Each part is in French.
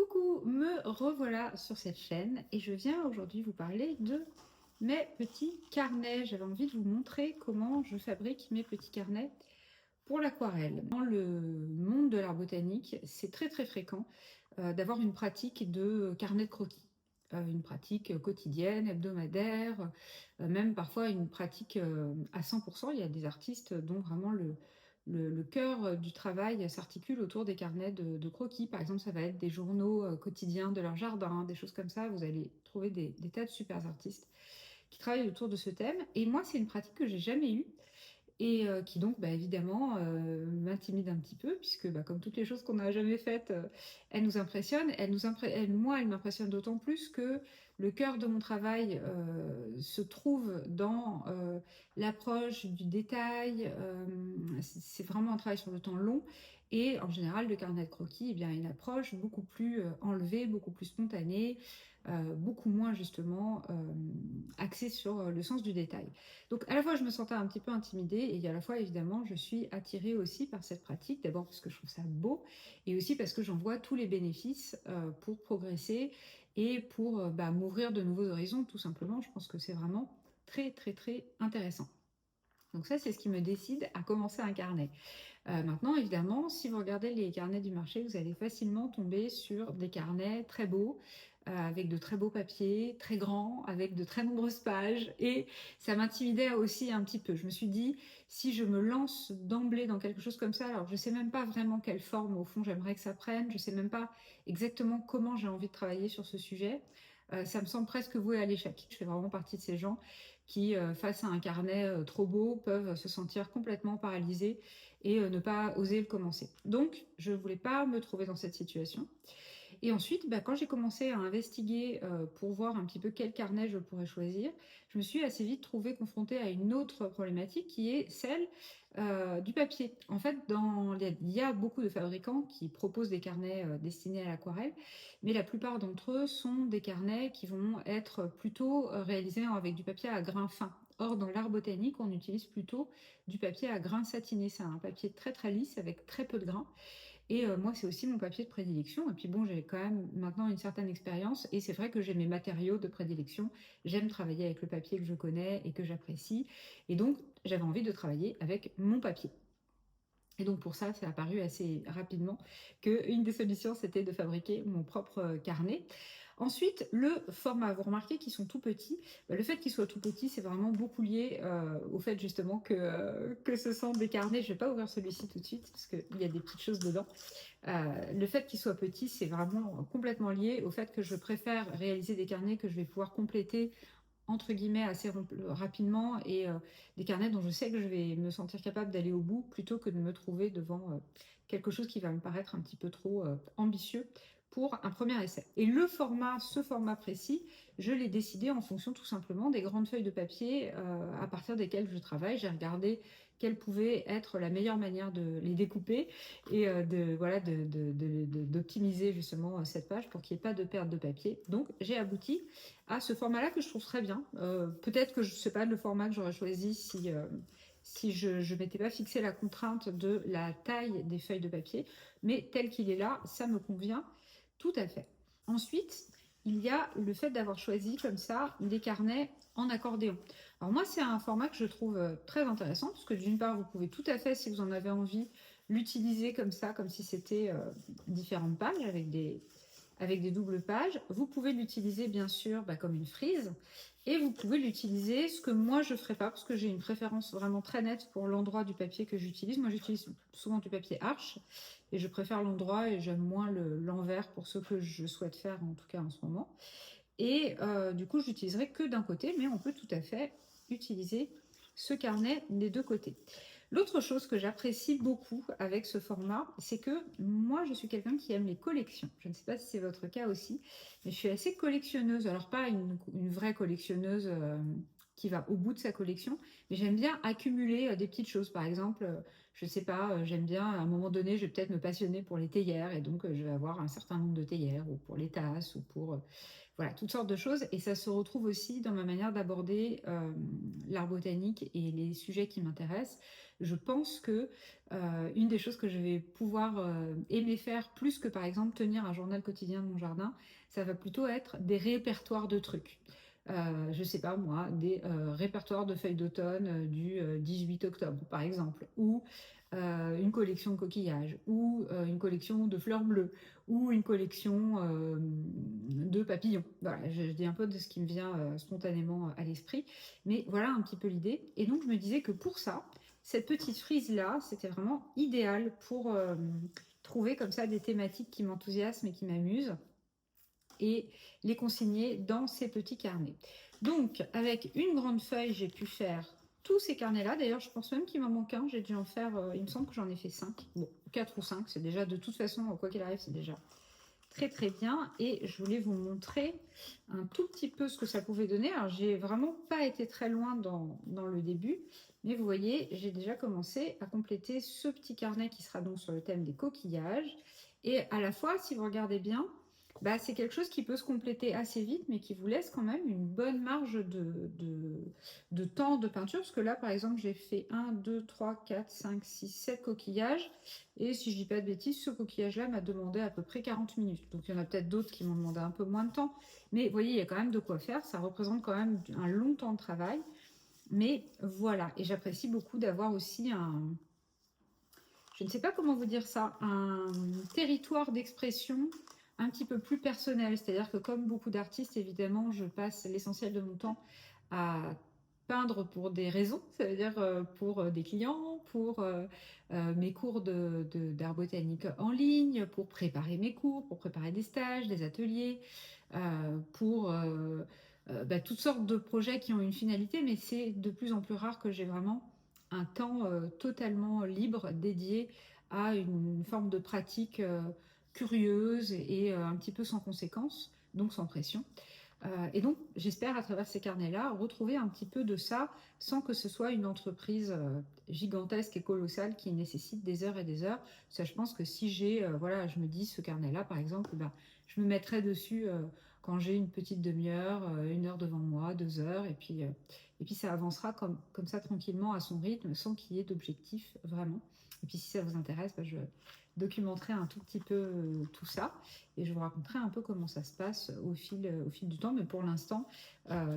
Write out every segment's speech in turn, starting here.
Coucou, me revoilà sur cette chaîne et je viens aujourd'hui vous parler de mes petits carnets. J'avais envie de vous montrer comment je fabrique mes petits carnets pour l'aquarelle. Dans le monde de l'art botanique, c'est très fréquent d'avoir une pratique de carnet de croquis. Une pratique quotidienne, hebdomadaire, même parfois une pratique à 100%. Il y a des artistes dont vraiment le cœur du travail s'articule autour des carnets de croquis. Par exemple, ça va être des journaux quotidiens de leur jardin, des choses comme ça. Vous allez trouver des tas de super artistes qui travaillent autour de ce thème. Et moi, c'est une pratique que j'ai jamais eue et qui donc évidemment m'intimide un petit peu puisque comme toutes les choses qu'on n'a jamais faites, elles nous impressionnent. Moi, elle m'impressionne d'autant plus que le cœur de mon travail se trouve dans l'approche du détail. C'est vraiment un travail sur le temps long et en général, le carnet de croquis, a une approche beaucoup plus enlevée, beaucoup plus spontanée, beaucoup moins justement axée sur le sens du détail. Donc à la fois je me sentais un petit peu intimidée et à la fois évidemment je suis attirée aussi par cette pratique, d'abord parce que je trouve ça beau et aussi parce que j'en vois tous les bénéfices pour progresser et pour m'ouvrir de nouveaux horizons tout simplement. Je pense que c'est vraiment très intéressant. Donc ça, c'est ce qui me décide à commencer un carnet. Maintenant, évidemment, si vous regardez les carnets du marché, vous allez facilement tomber sur des carnets très beaux, avec de très beaux papiers, très grands, avec de très nombreuses pages. Et ça m'intimidait aussi un petit peu. Je me suis dit, si je me lance d'emblée dans quelque chose comme ça, alors je ne sais même pas vraiment quelle forme, au fond, j'aimerais que ça prenne. Je ne sais même pas exactement comment j'ai envie de travailler sur ce sujet. Ça me semble presque voué à l'échec. Je fais vraiment partie de ces gens qui, face à un carnet trop beau, peuvent se sentir complètement paralysés et ne pas oser le commencer. Donc, je ne voulais pas me trouver dans cette situation. Et ensuite, quand j'ai commencé à investiguer pour voir un petit peu quel carnet je pourrais choisir, je me suis assez vite trouvée confrontée à une autre problématique qui est celle du papier. En fait, il y a beaucoup de fabricants qui proposent des carnets destinés à l'aquarelle, mais la plupart d'entre eux sont des carnets qui vont être plutôt réalisés avec du papier à grains fins. Or, dans l'art botanique, on utilise plutôt du papier à grains satinés. C'est un papier très lisse avec très peu de grains. Et moi, c'est aussi mon papier de prédilection. Et puis bon, j'ai quand même maintenant une certaine expérience. Et c'est vrai que j'ai mes matériaux de prédilection. J'aime travailler avec le papier que je connais et que j'apprécie. Et donc, j'avais envie de travailler avec mon papier. Et donc pour ça, c'est apparu assez rapidement qu'une des solutions, c'était de fabriquer mon propre carnet. Ensuite, le format. Vous remarquez qu'ils sont tout petits. Le fait qu'ils soient tout petits, c'est vraiment beaucoup lié au fait justement que ce sont des carnets. Je ne vais pas ouvrir celui-ci tout de suite parce qu'il y a des petites choses dedans. Le fait qu'ils soient petits, c'est vraiment complètement lié au fait que je préfère réaliser des carnets que je vais pouvoir compléter entre guillemets assez rapidement et des carnets dont je sais que je vais me sentir capable d'aller au bout plutôt que de me trouver devant quelque chose qui va me paraître un petit peu trop ambitieux pour un premier essai. Et ce format précis, je l'ai décidé en fonction tout simplement des grandes feuilles de papier à partir desquelles je travaille. J'ai regardé quelle pouvait être la meilleure manière de les découper et d'optimiser justement cette page pour qu'il n'y ait pas de perte de papier. Donc j'ai abouti à ce format-là que je trouve très bien. Peut-être que je ne sais pas le format que j'aurais choisi si je ne m'étais pas fixé la contrainte de la taille des feuilles de papier, mais tel qu'il est là, ça me convient tout à fait. Ensuite, il y a le fait d'avoir choisi comme ça des carnets en accordéon. Alors moi, c'est un format que je trouve très intéressant, parce que d'une part, vous pouvez tout à fait, si vous en avez envie, l'utiliser comme ça, comme si c'était différentes pages avec des doubles pages. Vous pouvez l'utiliser bien sûr comme une frise et vous pouvez l'utiliser, ce que moi je ne ferai pas parce que j'ai une préférence vraiment très nette pour l'endroit du papier que j'utilise. Moi j'utilise souvent du papier arche et je préfère l'endroit et j'aime moins l'envers pour ce que je souhaite faire en tout cas en ce moment. Et du coup je l'utiliserai que d'un côté, mais on peut tout à fait utiliser ce carnet des deux côtés. L'autre chose que j'apprécie beaucoup avec ce format, c'est que moi, je suis quelqu'un qui aime les collections. Je ne sais pas si c'est votre cas aussi, mais je suis assez collectionneuse. Alors, pas une vraie collectionneuse qui va au bout de sa collection, mais j'aime bien accumuler des petites choses. Par exemple, je sais pas, j'aime bien, à un moment donné, je vais peut-être me passionner pour les théières, et donc je vais avoir un certain nombre de théières, ou pour les tasses, ou pour voilà, toutes sortes de choses. Et ça se retrouve aussi dans ma manière d'aborder l'art botanique et les sujets qui m'intéressent. Je pense que une des choses que je vais pouvoir aimer faire, plus que par exemple tenir un journal quotidien de mon jardin, ça va plutôt être des répertoires de trucs. Je sais pas moi, des répertoires de feuilles d'automne du 18 octobre par exemple, ou une collection de coquillages, ou une collection de fleurs bleues, ou une collection de papillons. Voilà, je dis un peu de ce qui me vient spontanément à l'esprit, mais voilà un petit peu l'idée. Et donc je me disais que pour ça, cette petite frise-là, c'était vraiment idéal pour trouver comme ça des thématiques qui m'enthousiasment et qui m'amusent, et les consigner dans ces petits carnets. Donc, avec une grande feuille, j'ai pu faire tous ces carnets-là. D'ailleurs, je pense même qu'il m'en manque un. J'ai dû en faire, il me semble que j'en ai fait 5. Bon, 4 ou 5, c'est déjà, de toute façon, quoi qu'il arrive, c'est déjà très très bien. Et je voulais vous montrer un tout petit peu ce que ça pouvait donner. Alors, j'ai vraiment pas été très loin dans le début, mais vous voyez, j'ai déjà commencé à compléter ce petit carnet qui sera donc sur le thème des coquillages. Et à la fois, si vous regardez bien, bah, c'est quelque chose qui peut se compléter assez vite, mais qui vous laisse quand même une bonne marge de temps de peinture. Parce que là, par exemple, j'ai fait 1, 2, 3, 4, 5, 6, 7 coquillages. Et si je dis pas de bêtises, ce coquillage-là m'a demandé à peu près 40 minutes. Donc il y en a peut-être d'autres qui m'ont demandé un peu moins de temps. Mais vous voyez, il y a quand même de quoi faire. Ça représente quand même un long temps de travail. Mais voilà, et j'apprécie beaucoup d'avoir aussi je ne sais pas comment vous dire ça, un territoire d'expression un petit peu plus personnel. C'est-à-dire que comme beaucoup d'artistes, évidemment, je passe l'essentiel de mon temps à peindre pour des raisons, ça veut dire pour des clients, pour mes cours d'art botanique en ligne, pour préparer mes cours, pour préparer des stages, des ateliers, pour bah, toutes sortes de projets qui ont une finalité, mais c'est de plus en plus rare que j'ai vraiment un temps totalement libre dédié à une forme de pratique curieuse et un petit peu sans conséquence, donc sans pression. Et donc, j'espère à travers ces carnets-là retrouver un petit peu de ça sans que ce soit une entreprise gigantesque et colossale qui nécessite des heures et des heures. Ça, je pense que si j'ai, voilà, je me dis ce carnet-là, par exemple, ben, je me mettrai dessus quand j'ai une petite demi-heure, 1 heure devant moi, 2 heures, et puis ça avancera comme ça tranquillement à son rythme sans qu'il y ait d'objectif vraiment. Et puis si ça vous intéresse, ben, je documenterai un tout petit peu tout ça. Et je vous raconterai un peu comment ça se passe au fil du temps. Mais pour l'instant,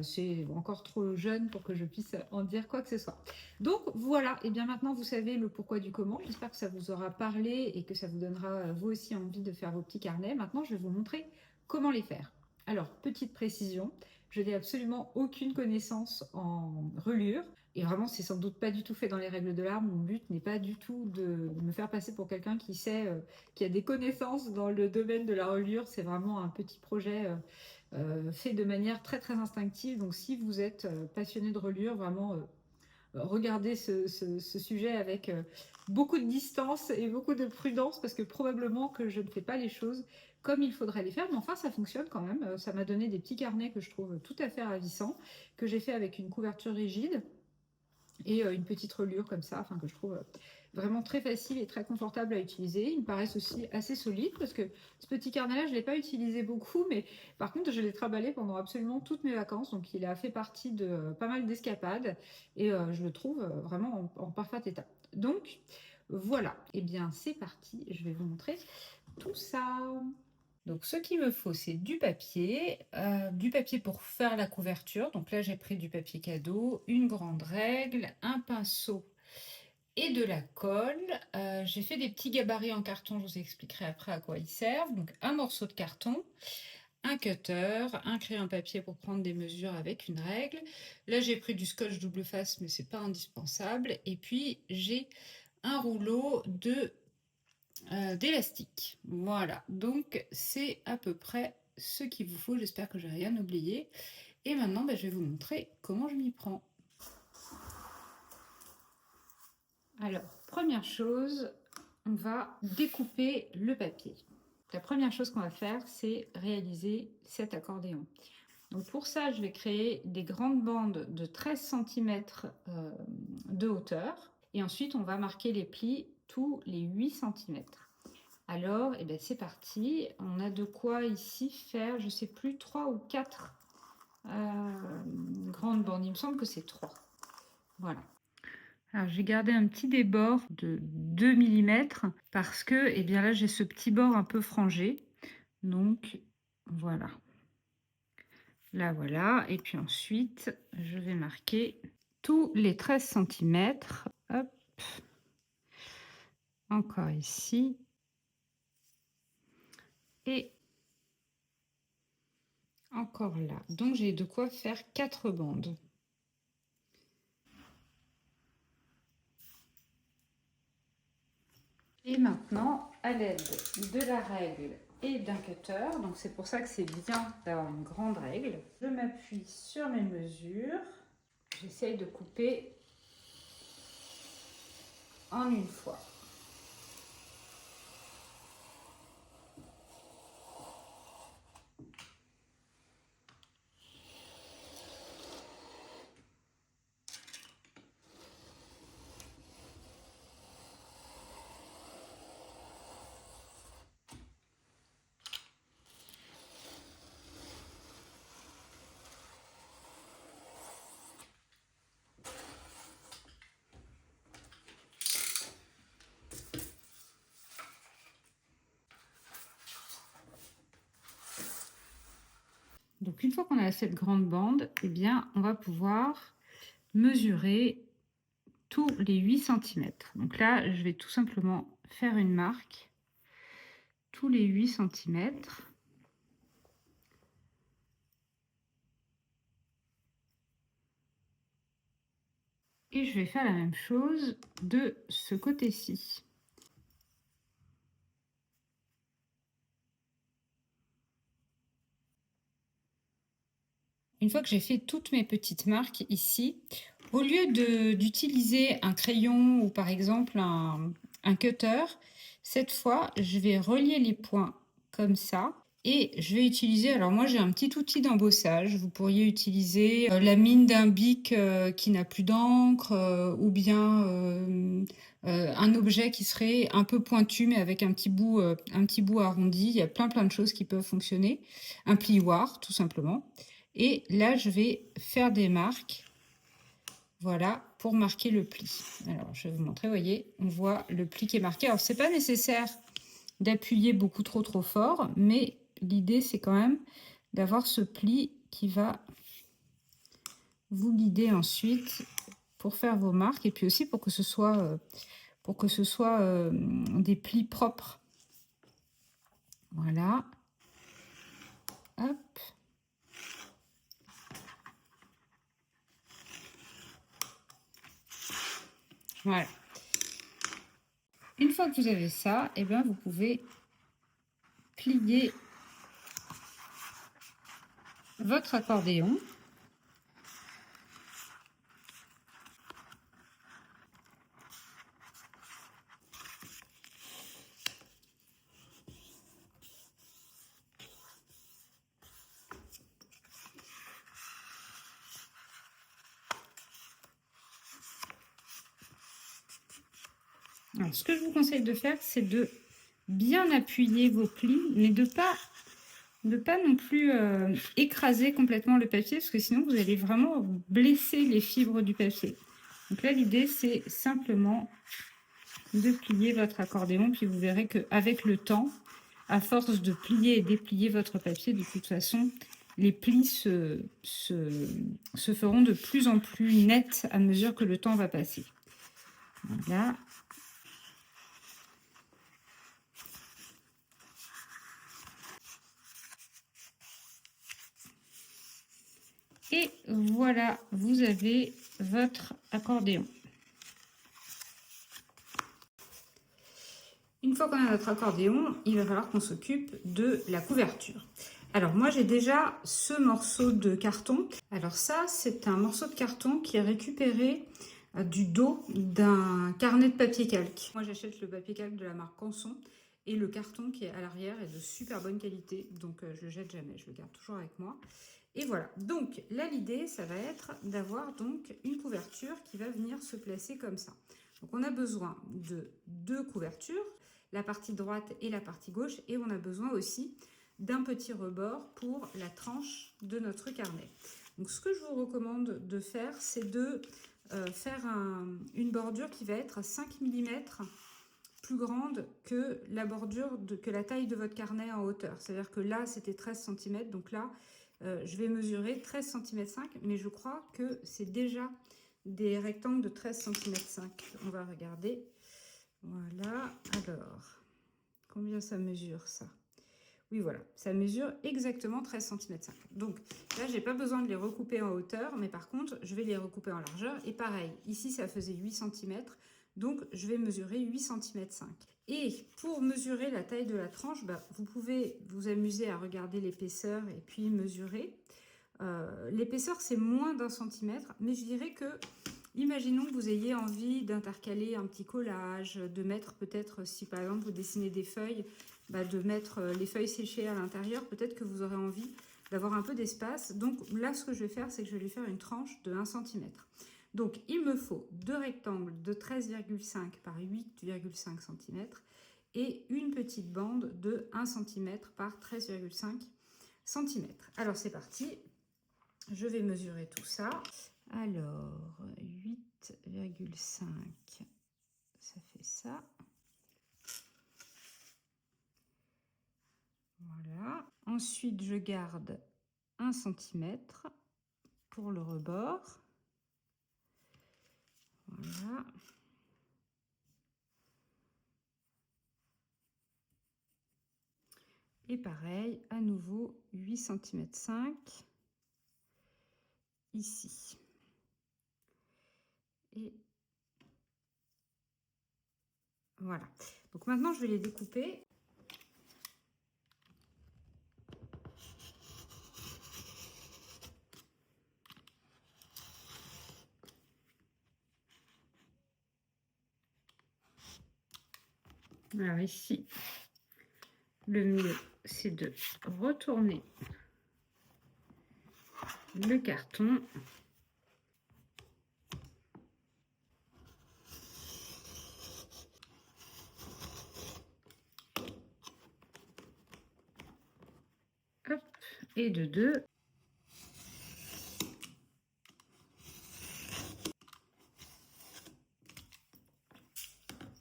c'est encore trop jeune pour que je puisse en dire quoi que ce soit. Donc voilà, et bien maintenant vous savez le pourquoi du comment. J'espère que ça vous aura parlé et que ça vous donnera vous aussi envie de faire vos petits carnets. Maintenant, je vais vous montrer comment les faire. Alors, petite précision, je n'ai absolument aucune connaissance en reliure. Et vraiment, c'est sans doute pas du tout fait dans les règles de l'art. Mon but n'est pas du tout de me faire passer pour quelqu'un qui sait, qui a des connaissances dans le domaine de la reliure. C'est vraiment un petit projet fait de manière très très instinctive. Donc si vous êtes passionné de reliure, vraiment regardez ce sujet avec beaucoup de distance et beaucoup de prudence parce que probablement que je ne fais pas les choses comme il faudrait les faire, mais enfin ça fonctionne quand même. Ça m'a donné des petits carnets que je trouve tout à fait ravissants, que j'ai fait avec une couverture rigide et une petite reliure comme ça, enfin que je trouve vraiment très facile et très confortable à utiliser. Ils me paraissent aussi assez solides parce que ce petit carnet-là, je ne l'ai pas utilisé beaucoup, mais par contre, je l'ai trimballé pendant absolument toutes mes vacances, donc il a fait partie de pas mal d'escapades et je le trouve vraiment en parfait état. Donc voilà, et bien c'est parti, je vais vous montrer tout ça. Donc, ce qu'il me faut, c'est du papier pour faire la couverture. Donc là, j'ai pris du papier cadeau, une grande règle, un pinceau et de la colle. J'ai fait des petits gabarits en carton, je vous expliquerai après à quoi ils servent. Donc, un morceau de carton, un cutter, un crayon papier pour prendre des mesures avec une règle. Là, j'ai pris du scotch double face, mais c'est pas indispensable. Et puis, j'ai un rouleau d'élastique. Voilà, donc c'est à peu près ce qu'il vous faut. J'espère que j'ai rien oublié. Et maintenant, je vais vous montrer comment je m'y prends. Alors, première chose, on va découper le papier. La première chose qu'on va faire, c'est réaliser cet accordéon. Donc pour ça, je vais créer des grandes bandes de 13 cm de hauteur. Et ensuite, on va marquer les plis tous les 8 cm. Alors, eh ben, c'est parti. On a de quoi ici faire, je ne sais plus, 3 ou 4 grandes bandes. Il me semble que c'est 3. Voilà. Alors, j'ai gardé un petit débord de 2 mm parce que, eh bien là, j'ai ce petit bord un peu frangé. Donc, voilà. Là, voilà. Et puis ensuite, je vais marquer tous les 13 cm. Hop. Encore ici. Et encore là. Donc, j'ai de quoi faire 4 bandes. Et maintenant, à l'aide de la règle et d'un cutter, donc c'est pour ça que c'est bien d'avoir une grande règle, je m'appuie sur mes mesures, j'essaye de couper en une fois. Donc une fois qu'on a cette grande bande, eh bien on va pouvoir mesurer tous les 8 cm. Donc là, je vais tout simplement faire une marque tous les 8 cm. Et je vais faire la même chose de ce côté-ci. Une fois que j'ai fait toutes mes petites marques ici, au lieu d'utiliser un crayon ou par exemple un cutter, cette fois, je vais relier les points comme ça. Et je vais utiliser, alors moi j'ai un petit outil d'embossage, vous pourriez utiliser la mine d'un bic qui n'a plus d'encre ou bien un objet qui serait un peu pointu mais avec un petit bout arrondi. Il y a plein de choses qui peuvent fonctionner. Un plioir tout simplement. Et là je vais faire des marques, voilà, pour marquer le pli. Alors je vais vous montrer, vous voyez, on voit le pli qui est marqué. Alors c'est pas nécessaire d'appuyer beaucoup trop fort, mais l'idée c'est quand même d'avoir ce pli qui va vous guider ensuite pour faire vos marques et puis aussi pour que ce soit des plis propres. Voilà. Hop. Voilà. Une fois que vous avez ça, et bien vous pouvez plier votre accordéon. Alors, ce que je vous conseille de faire, c'est de bien appuyer vos plis, mais de pas non plus écraser complètement le papier, parce que sinon vous allez vraiment blesser les fibres du papier. Donc là, l'idée, c'est simplement de plier votre accordéon, puis vous verrez qu'avec le temps, à force de plier et déplier votre papier, de toute façon, les plis se feront de plus en plus nets à mesure que le temps va passer. Voilà. Et voilà, vous avez votre accordéon. Une fois qu'on a notre accordéon, il va falloir qu'on s'occupe de la couverture. Alors moi j'ai déjà ce morceau de carton. Alors ça c'est un morceau de carton qui est récupéré du dos d'un carnet de papier calque. Moi j'achète le papier calque de la marque Canson Et le carton qui est à l'arrière est de super bonne qualité, donc je le jette jamais, je le garde toujours avec moi. Et voilà, donc là l'idée ça va être d'avoir donc une couverture qui va venir se placer comme ça. Donc on a besoin de 2 couvertures, la partie droite et la partie gauche, et on a besoin aussi d'un petit rebord pour la tranche de notre carnet. Donc ce que je vous recommande de faire, c'est de faire une bordure qui va être 5 mm plus grande que la bordure, que la taille de votre carnet en hauteur. C'est-à-dire que là, c'était 13 cm, donc là, je vais mesurer 13 cm 5, mais je crois que c'est déjà des rectangles de 13 cm 5. On va regarder. Voilà, alors, combien ça mesure ça? Oui, voilà, ça mesure exactement 13 cm 5. Donc là, j'ai pas besoin de les recouper en hauteur, mais par contre, je vais les recouper en largeur. Et pareil, ici, ça faisait 8 cm, donc je vais mesurer 8 cm 5. Et pour mesurer la taille de la tranche, bah, vous pouvez vous amuser à regarder l'épaisseur et puis mesurer. L'épaisseur, c'est moins d'1 centimètre, mais je dirais que, imaginons que vous ayez envie d'intercaler un petit collage, de mettre peut-être, si par exemple vous dessinez des feuilles, bah, de mettre les feuilles séchées à l'intérieur, peut-être que vous aurez envie d'avoir un peu d'espace. Donc là, ce que je vais faire, c'est que je vais lui faire une tranche de 1 cm. Donc il me faut 2 rectangles de 13,5 par 8,5 cm et une petite bande de 1 cm par 13,5 cm. Alors c'est parti, je vais mesurer tout ça. Alors 8,5, ça fait ça. Voilà. Ensuite, je garde 1 cm pour le rebord. Voilà. Et pareil, à nouveau, 8 cm 5 ici. Et voilà. Donc maintenant, je vais les découper. Alors ici, le mieux, c'est de retourner le carton. Hop, et de 2.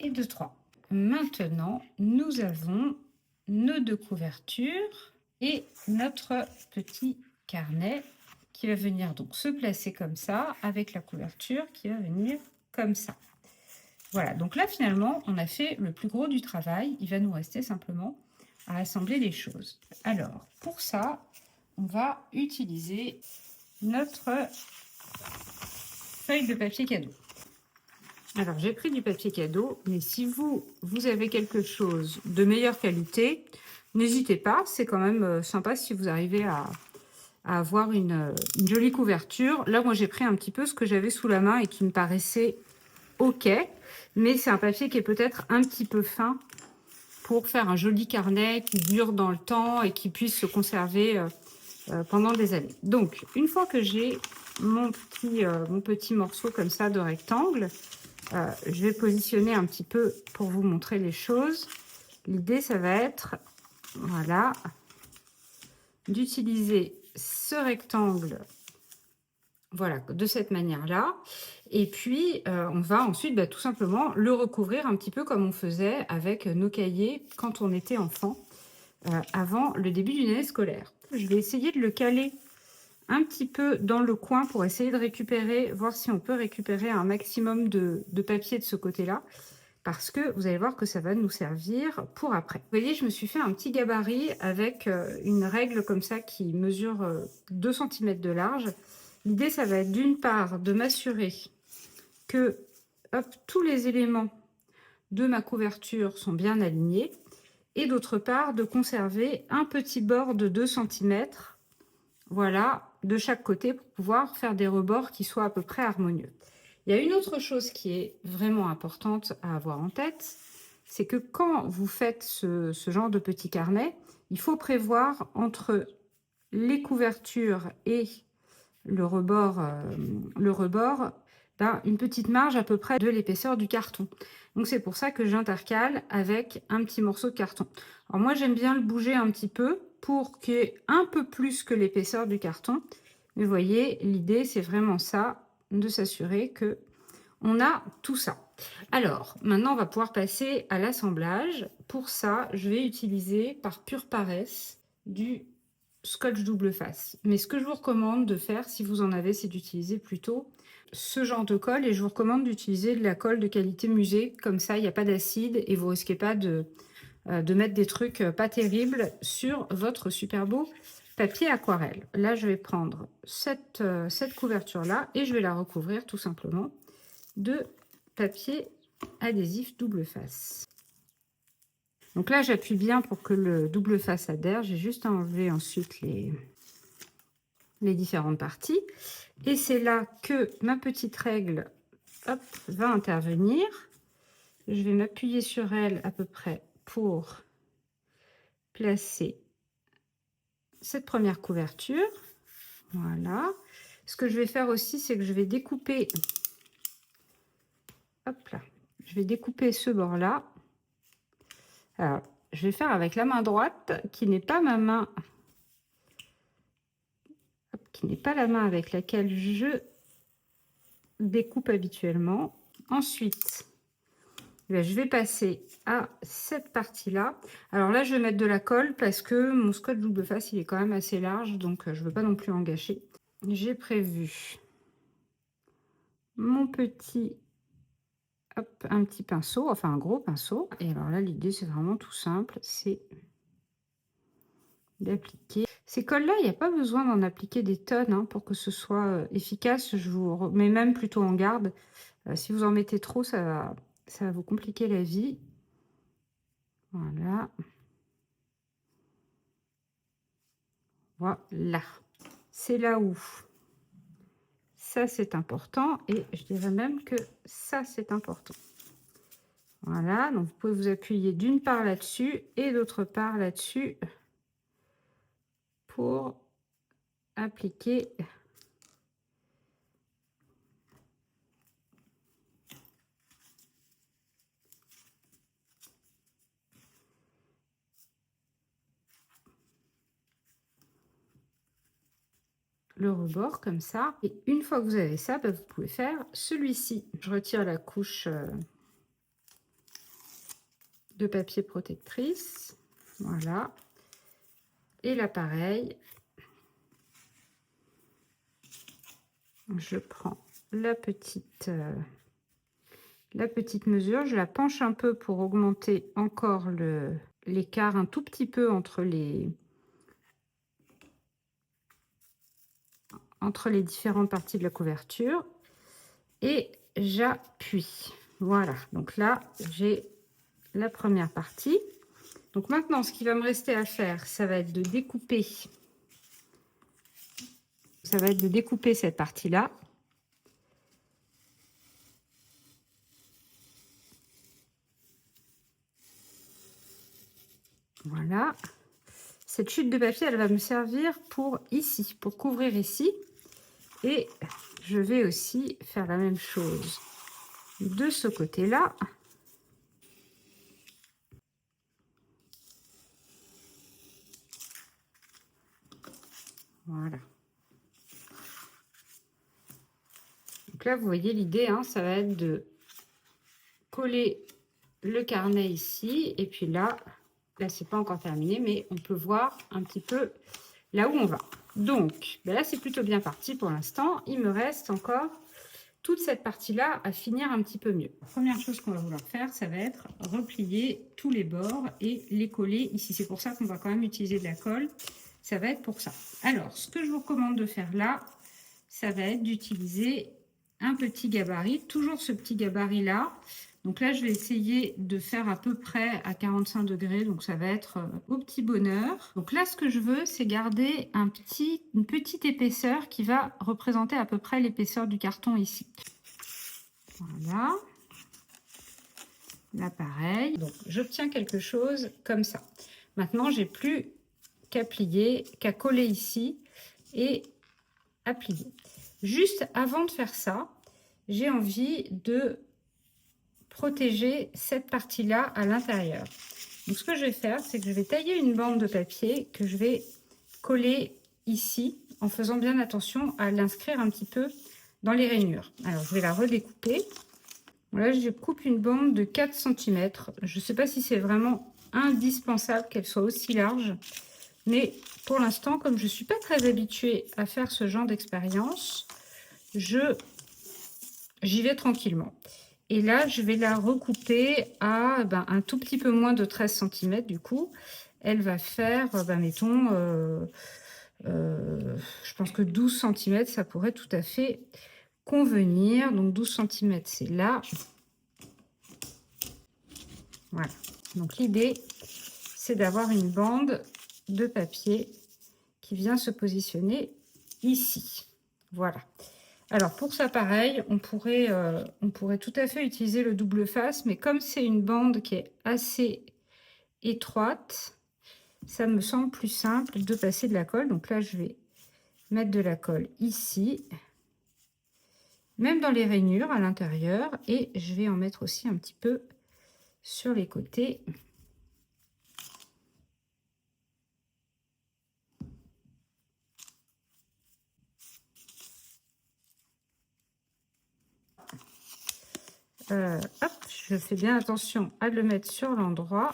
Et de 3. Maintenant, nous avons nos 2 couvertures et notre petit carnet qui va venir donc se placer comme ça avec la couverture qui va venir comme ça. Voilà, donc là finalement on a fait le plus gros du travail. Il va nous rester simplement à assembler les choses. Alors pour ça, on va utiliser notre feuille de papier cadeau. Alors j'ai pris du papier cadeau, mais si vous avez quelque chose de meilleure qualité, n'hésitez pas, c'est quand même sympa si vous arrivez à avoir une jolie couverture. Là moi j'ai pris un petit peu ce que j'avais sous la main et qui me paraissait ok, mais c'est un papier qui est peut-être un petit peu fin pour faire un joli carnet qui dure dans le temps et qui puisse se conserver pendant des années. Donc une fois que j'ai mon petit morceau comme ça de rectangle, je vais positionner un petit peu pour vous montrer les choses. L'idée, ça va être, voilà, d'utiliser ce rectangle, voilà, de cette manière-là. Et puis, on va ensuite tout simplement le recouvrir un petit peu comme on faisait avec nos cahiers quand on était enfant, avant le début d'une année scolaire. Je vais essayer de le caler un petit peu dans le coin pour essayer de récupérer, voir si on peut récupérer un maximum de papier de ce côté-là, parce que vous allez voir que ça va nous servir pour après. Vous voyez, je me suis fait un petit gabarit avec une règle comme ça qui mesure 2 cm de large. L'idée, ça va être d'une part de m'assurer que hop, tous les éléments de ma couverture sont bien alignés, et d'autre part de conserver un petit bord de 2 cm, voilà, de chaque côté pour pouvoir faire des rebords qui soient à peu près harmonieux. Il y a une autre chose qui est vraiment importante à avoir en tête, c'est que quand vous faites ce genre de petit carnet, il faut prévoir entre les couvertures et le rebord, ben, une petite marge à peu près de l'épaisseur du carton. Donc c'est pour ça que j'intercale avec un petit morceau de carton. Alors moi j'aime bien le bouger un petit peu pour qu'il y ait un peu plus que l'épaisseur du carton. Mais vous voyez, l'idée c'est vraiment ça, de s'assurer que on a tout ça. Alors, maintenant, on va pouvoir passer à l'assemblage. Pour ça, je vais utiliser par pure paresse du scotch double face. Mais ce que je vous recommande de faire, si vous en avez, c'est d'utiliser plutôt ce genre de colle. Et je vous recommande d'utiliser de la colle de qualité musée. Comme ça, il n'y a pas d'acide et vous risquez pas de mettre des trucs pas terribles sur votre super beau papier aquarelle. Là, je vais prendre cette couverture-là et je vais la recouvrir tout simplement de papier adhésif double face. Donc là, j'appuie bien pour que le double face adhère. J'ai juste à enlever ensuite les différentes parties. Et c'est là que ma petite règle, hop, va intervenir. Je vais m'appuyer sur elle à peu près pour placer cette première couverture. Voilà. Ce que je vais faire aussi, c'est que je vais découper, hop là, je vais découper ce bord-là. Alors, je vais faire avec la main droite, qui n'est pas ma main, qui n'est pas la main avec laquelle je découpe habituellement. Ensuite, je vais passer à cette partie-là. Alors là, je vais mettre de la colle parce que mon scotch double face, il est quand même assez large, donc je ne veux pas non plus en gâcher. J'ai prévu mon petit, hop, un petit pinceau, enfin un gros pinceau. Et alors là, l'idée, c'est vraiment tout simple, c'est d'appliquer. Ces colles-là, il n'y a pas besoin d'en appliquer des tonnes hein, pour que ce soit efficace. Je vous mets même plutôt en garde. Si vous en mettez trop, ça va vous compliquer la vie. Voilà. Voilà. C'est là où ça, c'est important. Et je dirais même que ça, c'est important. Voilà. Donc, vous pouvez vous appuyer d'une part là-dessus et d'autre part là-dessus pour appliquer le rebord comme ça. Et une fois que vous avez ça, bah, vous pouvez faire celui-ci. Je retire la couche de papier protectrice. Voilà. Et là, pareil. Je prends la petite mesure. Je la penche un peu pour augmenter encore l'écart un tout petit peu entre les différentes parties de la couverture. Et j'appuie. Voilà. Donc là, j'ai la première partie. Donc maintenant, ce qui va me rester à faire, ça va être de découper. Ça va être de découper cette partie-là. Voilà. Cette chute de papier, elle va me servir pour ici, pour couvrir ici. Et je vais aussi faire la même chose de ce côté-là. Voilà. Donc là, vous voyez l'idée, hein, ça va être de coller le carnet ici. Et puis là, c'est pas encore terminé, mais on peut voir un petit peu là où on va. Donc, ben là, c'est plutôt bien parti pour l'instant. Il me reste encore toute cette partie-là à finir un petit peu mieux. La première chose qu'on va vouloir faire, ça va être replier tous les bords et les coller ici. C'est pour ça qu'on va quand même utiliser de la colle. Ça va être pour ça. Alors, ce que je vous recommande de faire là, ça va être d'utiliser un petit gabarit, toujours ce petit gabarit-là. Donc là, je vais essayer de faire à peu près à 45 degrés. Donc, ça va être au petit bonheur. Donc là, ce que je veux, c'est garder une petite épaisseur qui va représenter à peu près l'épaisseur du carton ici. Voilà. Là, pareil. Donc, j'obtiens quelque chose comme ça. Maintenant, j'ai plus qu'à plier, qu'à coller ici et à plier. Juste avant de faire ça, j'ai envie de protéger cette partie-là à l'intérieur. Donc, ce que je vais faire, c'est que je vais tailler une bande de papier que je vais coller ici, en faisant bien attention à l'inscrire un petit peu dans les rainures. Alors, je vais la redécouper. Là, je coupe une bande de 4 cm. Je ne sais pas si c'est vraiment indispensable qu'elle soit aussi large, mais pour l'instant, comme je ne suis pas très habituée à faire ce genre d'expérience, j'y vais tranquillement. Et là, je vais la recouper à un tout petit peu moins de 13 cm. Du coup, elle va faire, mettons, je pense que 12 cm, ça pourrait tout à fait convenir. Donc 12 cm, c'est là. Voilà. Donc l'idée, c'est d'avoir une bande de papier qui vient se positionner ici. Voilà. Alors pour ça, pareil, on pourrait tout à fait utiliser le double face, mais comme c'est une bande qui est assez étroite, ça me semble plus simple de passer de la colle. Donc là, je vais mettre de la colle ici, même dans les rainures à l'intérieur, et je vais en mettre aussi un petit peu sur les côtés. Hop, je fais bien attention à le mettre sur l'endroit.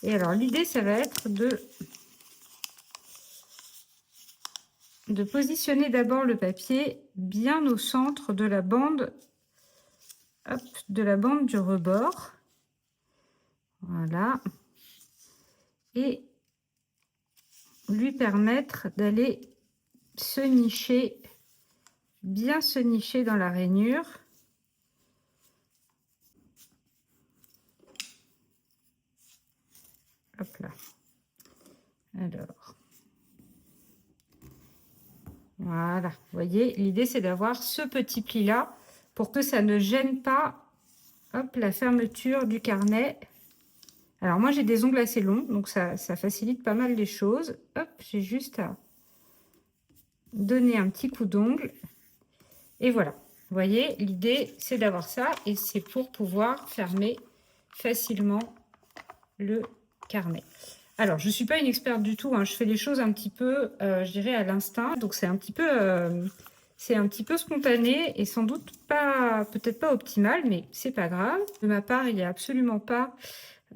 Et alors l'idée, ça va être de positionner d'abord le papier bien au centre de la bande, hop, de la bande du rebord. Voilà. Et lui permettre d'aller se nicher, bien se nicher dans la rainure. Hop là. Alors. Voilà. Vous voyez, l'idée, c'est d'avoir ce petit pli-là pour que ça ne gêne pas, hop, la fermeture du carnet. Alors moi j'ai des ongles assez longs, donc ça facilite pas mal les choses. Hop, j'ai juste à donner un petit coup d'ongle. Et voilà. Vous voyez, l'idée c'est d'avoir ça et c'est pour pouvoir fermer facilement le carnet. Alors je ne suis pas une experte du tout, hein. Je fais les choses un petit peu, je dirais, à l'instinct. Donc c'est un petit peu spontané et sans doute pas, peut-être pas optimal, mais c'est pas grave. De ma part, il n'y a absolument pas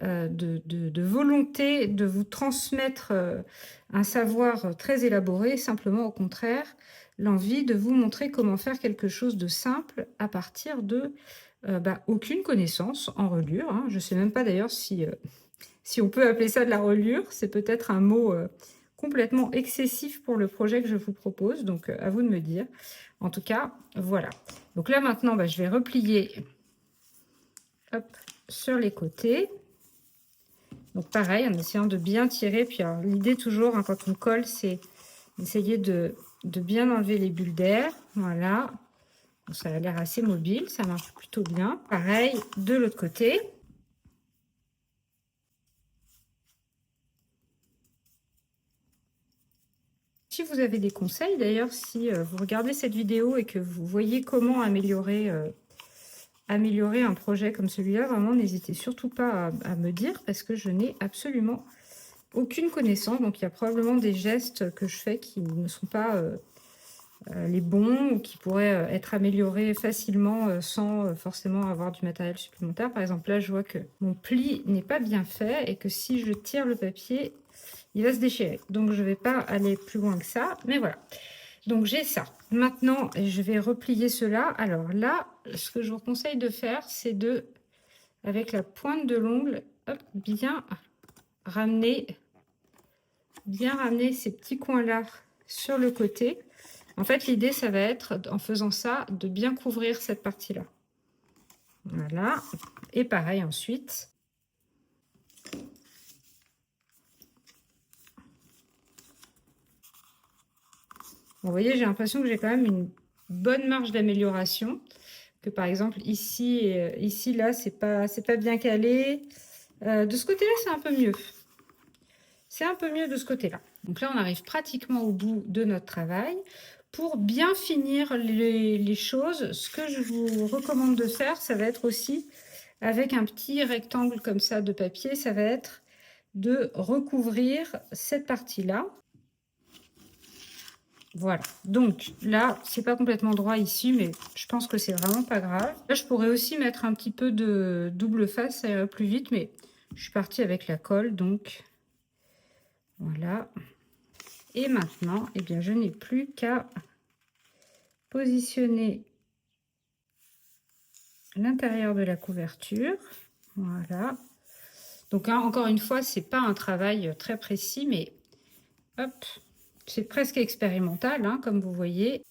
de volonté de vous transmettre un savoir très élaboré, simplement au contraire, l'envie de vous montrer comment faire quelque chose de simple à partir de aucune connaissance en reliure, hein. Je ne sais même pas d'ailleurs si on peut appeler ça de la reliure, c'est peut-être un mot complètement excessif pour le projet que je vous propose, donc à vous de me dire. En tout cas, voilà. Donc là maintenant, je vais replier, hop, sur les côtés. Donc pareil, en essayant de bien tirer. Puis l'idée toujours, hein, quand on colle, c'est d'essayer de bien enlever les bulles d'air. Voilà. Donc, ça a l'air assez mobile, ça marche plutôt bien. Pareil, de l'autre côté. Si vous avez des conseils, d'ailleurs, si vous regardez cette vidéo et que vous voyez comment améliorer un projet comme celui-là, vraiment, n'hésitez surtout pas à me dire parce que je n'ai absolument aucune connaissance. Donc, il y a probablement des gestes que je fais qui ne sont pas les bons ou qui pourraient être améliorés facilement sans forcément avoir du matériel supplémentaire. Par exemple, là, je vois que mon pli n'est pas bien fait et que si je tire le papier, il va se déchirer. Donc, je ne vais pas aller plus loin que ça. Mais voilà. Donc, j'ai ça. Maintenant, je vais replier cela. Alors là, ce que je vous conseille de faire, c'est de, avec la pointe de l'ongle, bien ramener ces petits coins-là sur le côté. En fait, l'idée, ça va être, en faisant ça, de bien couvrir cette partie-là. Voilà. Et pareil ensuite. Vous voyez, j'ai l'impression que j'ai quand même une bonne marge d'amélioration que par exemple ici, ici là, c'est pas bien calé. De ce côté-là, c'est un peu mieux. C'est un peu mieux de ce côté-là. Donc là, on arrive pratiquement au bout de notre travail. Pour bien finir les choses, ce que je vous recommande de faire, ça va être aussi, avec un petit rectangle comme ça de papier, ça va être de recouvrir cette partie-là. Voilà, donc là, c'est pas complètement droit ici, mais je pense que c'est vraiment pas grave. Là, je pourrais aussi mettre un petit peu de double face, ça irait plus vite, mais je suis partie avec la colle, donc voilà. Et maintenant, eh bien, je n'ai plus qu'à positionner l'intérieur de la couverture. Voilà. Donc, hein, encore une fois, c'est pas un travail très précis, mais hop, c'est presque expérimental, hein, comme vous voyez.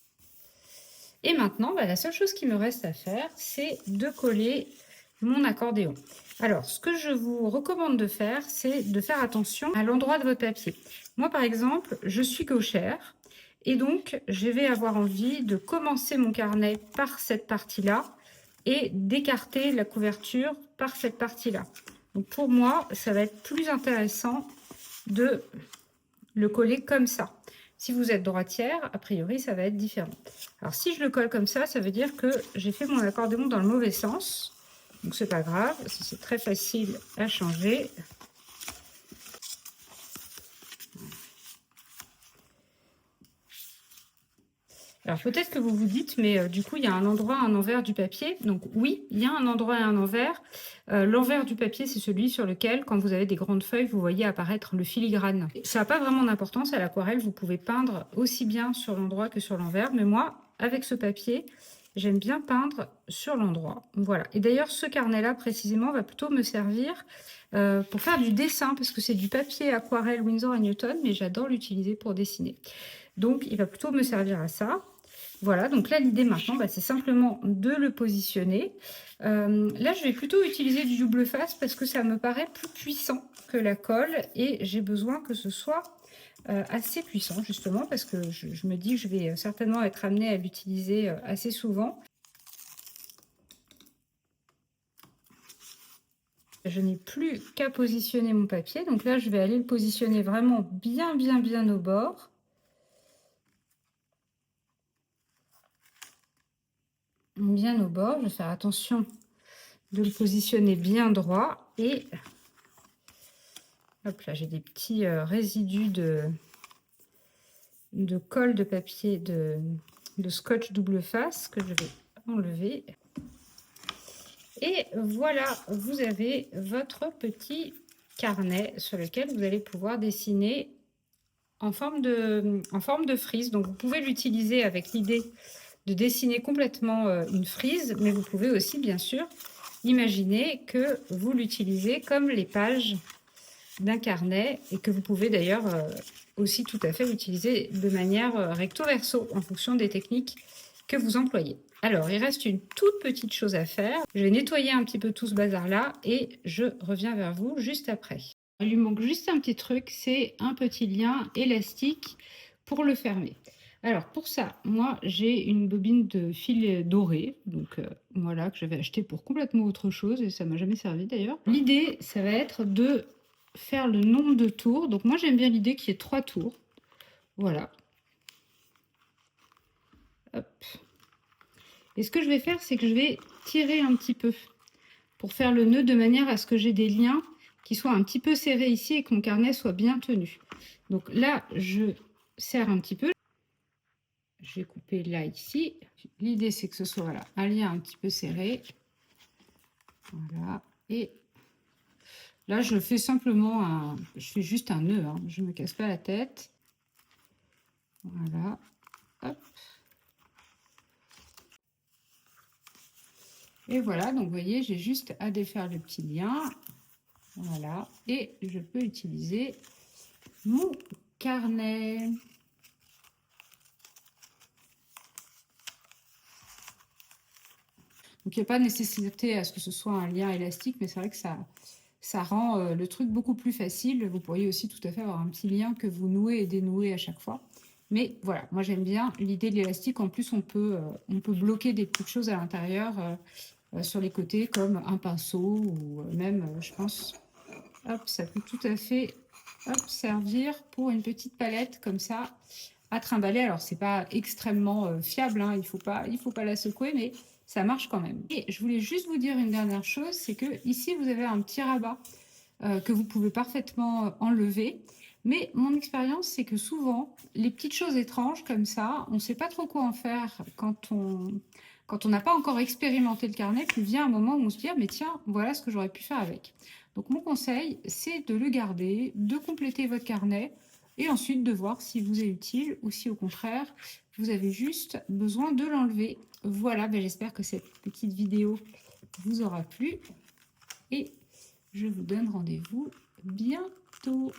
Et maintenant, bah, la seule chose qui me reste à faire, c'est de coller mon accordéon. Alors, ce que je vous recommande de faire, c'est de faire attention à l'endroit de votre papier. Moi, par exemple, je suis gauchère et donc je vais avoir envie de commencer mon carnet par cette partie-là et d'écarter la couverture par cette partie-là. Donc, pour moi, ça va être plus intéressant de le coller comme ça. Si vous êtes droitière, a priori, ça va être différent. Alors, si je le colle comme ça veut dire que j'ai fait mon accordéon dans le mauvais sens. Donc, c'est pas grave, c'est très facile à changer. Alors, peut-être que vous vous dites, mais du coup, il y a un endroit, un envers du papier. Donc, oui, il y a un endroit et un envers. L'envers du papier, c'est celui sur lequel, quand vous avez des grandes feuilles, vous voyez apparaître le filigrane. Ça n'a pas vraiment d'importance à l'aquarelle. Vous pouvez peindre aussi bien sur l'endroit que sur l'envers. Mais moi, avec ce papier, j'aime bien peindre sur l'endroit. Voilà. Et d'ailleurs, ce carnet-là, précisément, va plutôt me servir pour faire du dessin, parce que c'est du papier aquarelle Winsor & Newton, mais j'adore l'utiliser pour dessiner. Donc, il va plutôt me servir à ça. Voilà, donc là, l'idée maintenant, bah, c'est simplement de le positionner. Là, je vais plutôt utiliser du double face parce que ça me paraît plus puissant que la colle et j'ai besoin que ce soit assez puissant, justement, parce que je me dis que je vais certainement être amenée à l'utiliser assez souvent. Je n'ai plus qu'à positionner mon papier. Donc là, je vais aller le positionner vraiment bien au bord. Bien au bord, je vais faire attention de le positionner bien droit et hop là, j'ai des petits résidus de colle de papier de scotch double face que je vais enlever. Et voilà, vous avez votre petit carnet sur lequel vous allez pouvoir dessiner en forme de frise. Donc vous pouvez l'utiliser avec l'idée de dessiner complètement une frise, mais vous pouvez aussi bien sûr imaginer que vous l'utilisez comme les pages d'un carnet et que vous pouvez d'ailleurs aussi tout à fait l'utiliser de manière recto-verso en fonction des techniques que vous employez. Alors, il reste une toute petite chose à faire. Je vais nettoyer un petit peu tout ce bazar-là et je reviens vers vous juste après. Il lui manque juste un petit truc, c'est un petit lien élastique pour le fermer. Alors pour ça, moi j'ai une bobine de fil doré, donc voilà, que j'avais acheté pour complètement autre chose et ça m'a jamais servi d'ailleurs. L'idée, ça va être de faire le nombre de tours. Donc moi j'aime bien l'idée qu'il y ait 3 tours. Voilà. Hop. Et ce que je vais faire, c'est que je vais tirer un petit peu pour faire le nœud de manière à ce que j'ai des liens qui soient un petit peu serrés ici et que mon carnet soit bien tenu. Donc là, je serre un petit peu. Je vais couper là, ici. L'idée, c'est que ce soit voilà, un lien un petit peu serré. Voilà. Et là, je fais simplement je fais juste un nœud. Hein. Je ne me casse pas la tête. Voilà. Hop. Et voilà, donc vous voyez, j'ai juste à défaire le petit lien. Voilà. Et je peux utiliser mon carnet. Donc, il n'y a pas nécessité à ce que ce soit un lien élastique, mais c'est vrai que ça rend le truc beaucoup plus facile. Vous pourriez aussi tout à fait avoir un petit lien que vous nouez et dénouez à chaque fois. Mais voilà, moi j'aime bien l'idée de l'élastique. En plus, on peut bloquer des petites choses à l'intérieur, sur les côtés, comme un pinceau ou même, je pense, hop, ça peut tout à fait servir pour une petite palette comme ça à trimballer. Alors, c'est pas extrêmement fiable, hein, il faut pas la secouer, mais ça marche quand même. Et je voulais juste vous dire une dernière chose, c'est que ici, vous avez un petit rabat que vous pouvez parfaitement enlever. Mais mon expérience, c'est que souvent, les petites choses étranges comme ça, on ne sait pas trop quoi en faire quand on n'a pas encore expérimenté le carnet, puis vient un moment où on se dit, ah, mais tiens, voilà ce que j'aurais pu faire avec. Donc mon conseil, c'est de le garder, de compléter votre carnet, et ensuite de voir s'il vous est utile ou si au contraire, vous avez juste besoin de l'enlever. Voilà, ben j'espère que cette petite vidéo vous aura plu, et je vous donne rendez-vous bientôt.